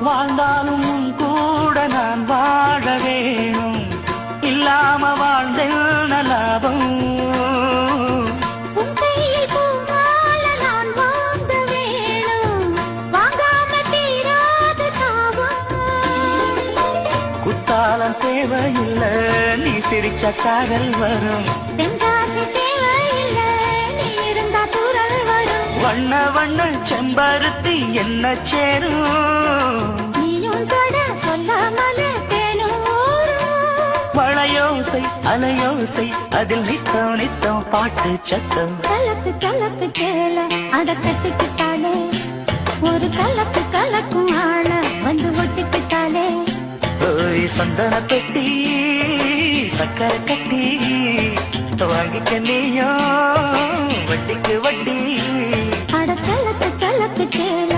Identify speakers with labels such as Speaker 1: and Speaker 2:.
Speaker 1: வாழ்ந்தாலும் உன் கூட நான் வாழ வேணும், இல்லாம வாழ்ந்தேன் லாபம்.
Speaker 2: உன் கையில் பூமால நான் வாங்க வேணும், வாங்காம தீராத தாபம்.
Speaker 1: குத்தாலம் தேவையில்லை, நீ சிரிச்ச சாகல் வரும்.
Speaker 2: தென்காசி தேவையில்லை, நீ இருந்தா தூரல் வரும்.
Speaker 1: வண்ண வண்ண செம்பருத்தி என்ன சேரும்,
Speaker 2: நீயும் தொட சொல்லாமல தேனும் ஊரும்.
Speaker 1: மழையோசை அலையோசை அதில் நித்தம் நித்தம் பாட்டு சத்தம்.
Speaker 2: கலக்கு கலக்கு கேள அத கட்டிக்கிட்டாலே, ஒரு கலக்கு கலக்கும் ஆள வந்து ஒட்டிக்கிட்டாலே.
Speaker 1: ஓய் சந்தன பெட்டி சக்கரை கட்டி வாங்கிக்க நீயும் வட்டிக்கு வட்டி.
Speaker 2: அட கலக்கு கலக்கு கேள